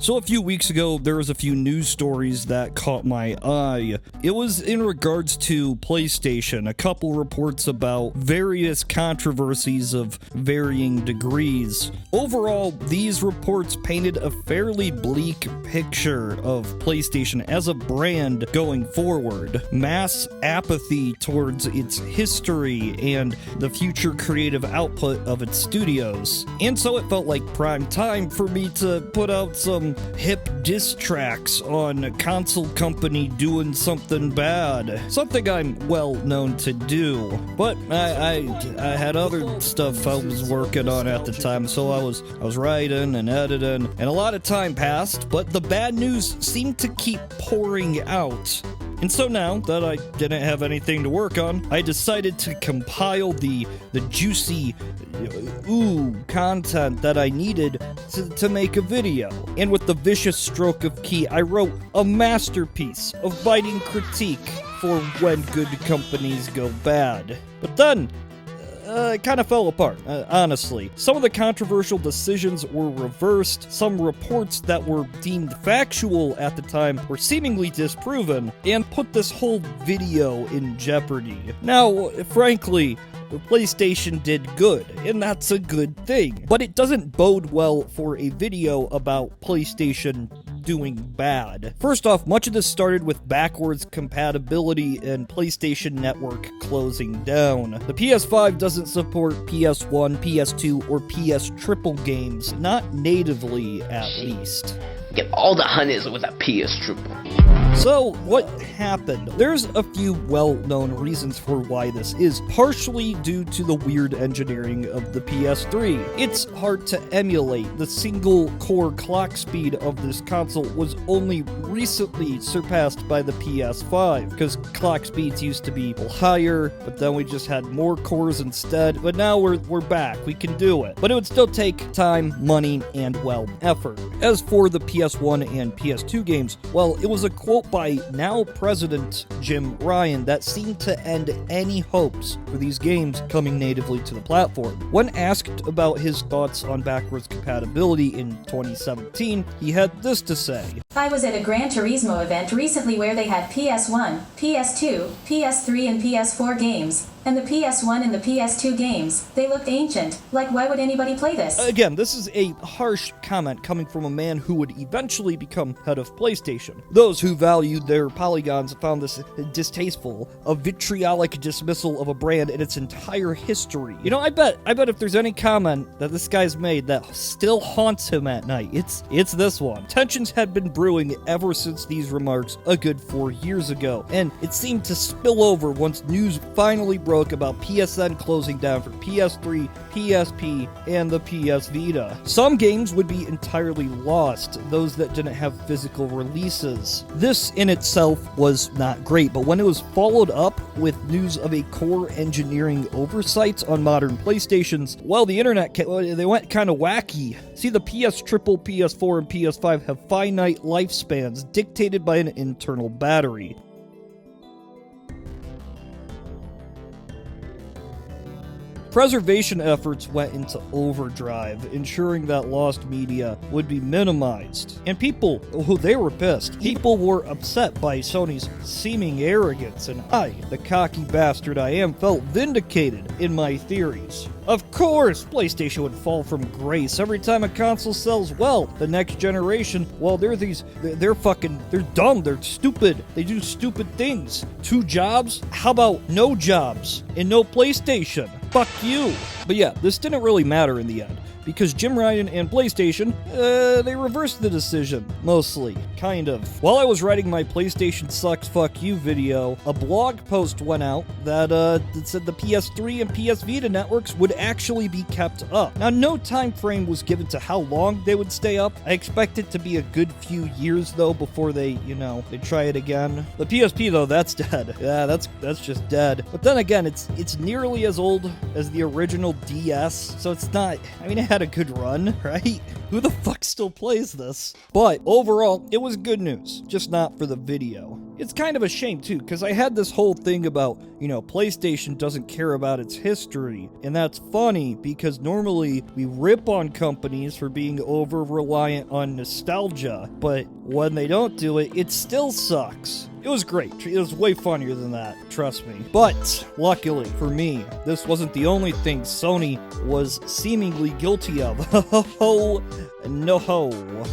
So a few weeks ago, there was a few news stories that caught my eye. It was in regards to PlayStation, a couple reports about various controversies of varying degrees. Overall, these reports painted a fairly bleak picture of PlayStation as a brand going forward. Mass apathy towards its history and the future creative output of its studios. And so it felt like prime time for me to put out some hip diss tracks on a console company doing something bad. Something I'm well known to do. But I had other stuff I was working on at the time, so I was writing and editing, and a lot of time passed, but the bad news seemed to keep pouring out. And so now that I didn't have anything to work on, I decided to compile the juicy content that I needed to make a video. And with the vicious stroke of key, I wrote a masterpiece of biting critique for when good companies go bad. But then, it kind of fell apart, honestly. Some of the controversial decisions were reversed, some reports that were deemed factual at the time were seemingly disproven, and put this whole video in jeopardy. Now, frankly, the PlayStation did good, and that's a good thing. But it doesn't bode well for a video about PlayStation doing bad. First off, much of this started with backwards compatibility and PlayStation Network closing down. The PS5 doesn't support PS1, PS2, or PS Triple games, not natively at least. Get all the honeys with a PS Triple. So, what happened? There's a few well-known reasons for why this is, partially due to the weird engineering of the PS3. It's hard to emulate. The single-core clock speed of this console was only recently surpassed by the PS5, because clock speeds used to be higher, but then we just had more cores instead, but now we're back. We can do it. But it would still take time, money, and, well, effort. As for the PS1 and PS2 games, well, it was a quote by now President Jim Ryan that seemed to end any hopes for these games coming natively to the platform. When asked about his thoughts on backwards compatibility in 2017, he had this to say. I was at a Gran Turismo event recently where they had PS1, PS2, PS3 and PS4 games. And the PS1 and the PS2 games, they looked ancient. Like, why would anybody play this? Again, this is a harsh comment coming from a man who would eventually become head of PlayStation. Those who valued their polygons found this distasteful, a vitriolic dismissal of a brand in its entire history. You know, I bet if there's any comment that this guy's made that still haunts him at night, it's this one. Tensions had been brewing ever since these remarks a good 4 years ago, and it seemed to spill over once news finally broke about PSN closing down for PS3, PSP, and the PS Vita. Some games would be entirely lost, those that didn't have physical releases. This in itself was not great, but when it was followed up with news of a core engineering oversight on modern PlayStations, well, the internet, they went kind of wacky. See, the PS Triple, PS4, and PS5 have finite lifespans dictated by an internal battery. Preservation efforts went into overdrive, ensuring that lost media would be minimized. And people, they were pissed. People were upset by Sony's seeming arrogance, and I, the cocky bastard I am, felt vindicated in my theories. Of course, PlayStation would fall from grace every time a console sells well. The next generation, well, they're dumb, they're stupid, they do stupid things. 2 jobs? How about no jobs and no PlayStation? Fuck you. But yeah, this didn't really matter in the end, because Jim Ryan and PlayStation, they reversed the decision, mostly, kind of. While I was writing my PlayStation sucks fuck you video, a blog post went out that said the PS3 and PS Vita networks would actually be kept up. Now, no time frame was given to how long they would stay up. I expect it to be a good few years, though, before they try it again. The PSP, though, that's dead. Yeah, that's just dead. But then again, it's nearly as old as the original DS, so it's not, I mean, it had a good run, right? Who the fuck still plays this? But overall, it was good news, just not for the video. It's kind of a shame too, because I had this whole thing about, PlayStation doesn't care about its history, and that's funny because normally we rip on companies for being over-reliant on nostalgia, but when they don't do it, it still sucks. It was great. It was way funnier than that, trust me. But, luckily for me, this wasn't the only thing Sony was seemingly guilty of. Oh, no.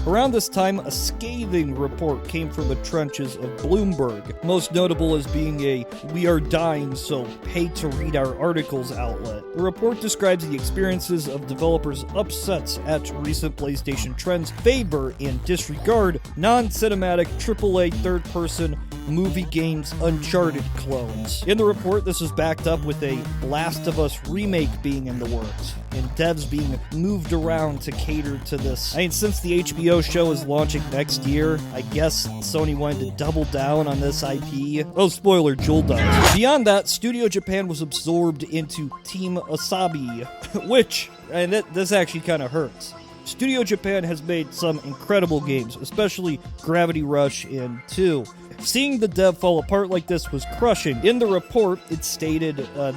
Around this time, a scathing report came from the trenches of Bloomberg, most notable as being a "we are dying, so pay to read our articles" outlet. The report describes the experiences of developers upset at recent PlayStation trends favor and disregard non-cinematic AAA third-person movie games Uncharted clones. In the report, this is backed up with a Last of Us remake being in the works, and devs being moved around to cater to this. Since the HBO show is launching next year, I guess Sony wanted to double down on this IP. Oh, spoiler, Joel dies. Beyond that, Studio Japan was absorbed into Team Asabi, which, and this actually kind of hurts. Studio Japan has made some incredible games, especially Gravity Rush and 2. Seeing the dev fall apart like this was crushing. In the report, it stated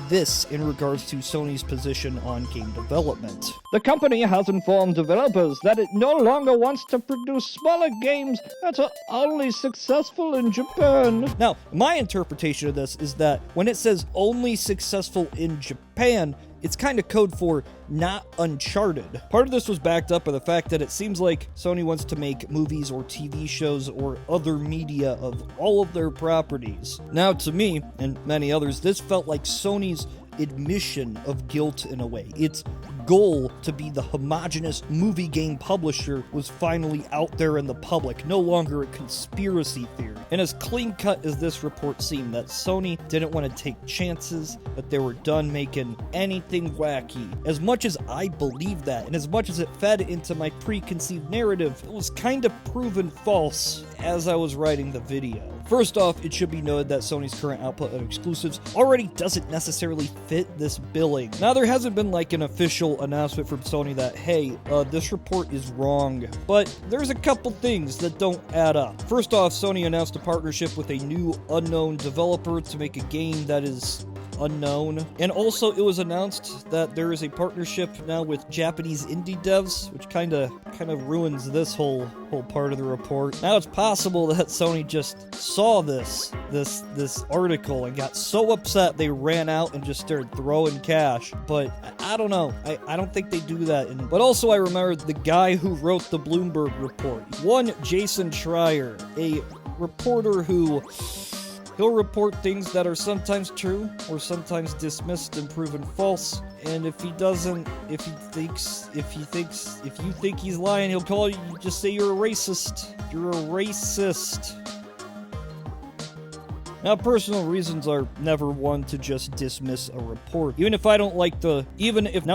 this in regards to Sony's position on game development. The company has informed developers that it no longer wants to produce smaller games that are only successful in Japan. Now, my interpretation of this is that when it says only successful in Japan, it's kind of code for not Uncharted. Part of this was backed up by the fact that it seems like Sony wants to make movies or TV shows or other media of all of their properties. Now, to me, and many others, this felt like Sony's admission of guilt in a way. Its goal to be the homogenous movie game publisher was finally out there in the public, no longer a conspiracy theory. And as clean-cut as this report seemed, that Sony didn't want to take chances, that they were done making anything wacky. As much as I believe that, and as much as it fed into my preconceived narrative, it was kind of proven false as I was writing the video. First off, it should be noted that Sony's current output of exclusives already doesn't necessarily fit this billing. Now, there hasn't been like an official announcement from Sony that, hey, this report is wrong, but there's a couple things that don't add up. First off, Sony announced a partnership with a new unknown developer to make a game that is unknown. And also, it was announced that there is a partnership now with Japanese indie devs, which kind of ruins this whole part of the report. Now it's possible that Sony just saw this article and got so upset they ran out and just started throwing cash. But I don't know. I don't think they do that. But also, I remember the guy who wrote the Bloomberg report. One Jason Schreier, a reporter who he'll report things that are sometimes true or sometimes dismissed and proven false. And if you think he's lying, he'll call you, just say you're a racist. You're a racist. Now, personal reasons are never one to just dismiss a report. Even if I don't like now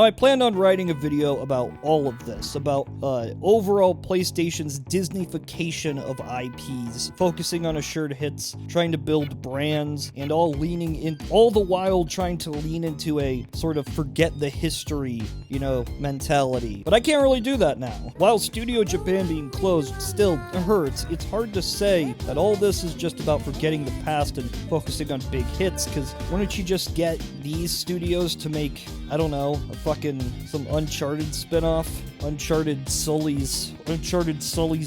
I planned on writing a video about all of this, about overall PlayStation's Disneyfication of IPs, focusing on assured hits, trying to build brands, and all the while trying to lean into a sort of forget the history, mentality. But I can't really do that now. While Studio Japan being closed still hurts, it's hard to say that all this is just about forgetting the past and focusing on big hits, because why don't you just get these studios to make, I don't know, some Uncharted spin-off? Uncharted Sully's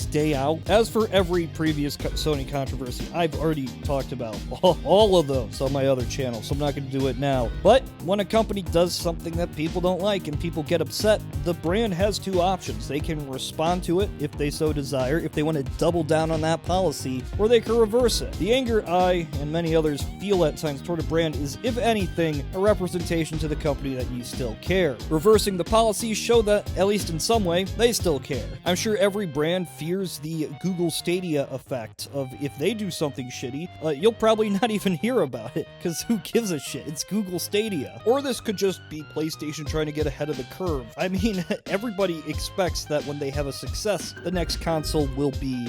Day Out. As for every previous Sony controversy, I've already talked about all of those on my other channel, so I'm not going to do it now. But when a company does something that people don't like and people get upset, the brand has two options. They can respond to it if they so desire, if they want to double down on that policy, or they can reverse it. The anger I and many others feel at times toward a brand is, if anything, a representation to the company that you still care. Reversing the policy show that, at least in some way, they still care. I'm sure every brand fears the Google Stadia effect of, if they do something shitty, you'll probably not even hear about it, because who gives a shit? It's Google Stadia. Or this could just be PlayStation trying to get ahead of the curve. I mean, everybody expects that when they have a success, the next console will be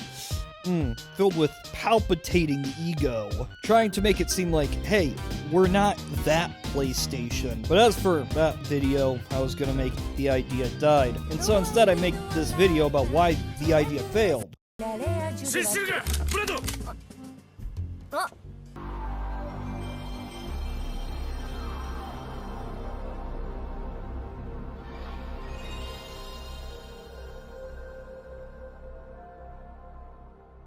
filled with palpitating ego, trying to make it seem like, hey, we're not that PlayStation. But as for that video, I was gonna make the idea died, and so instead I make this video about why the idea failed. あ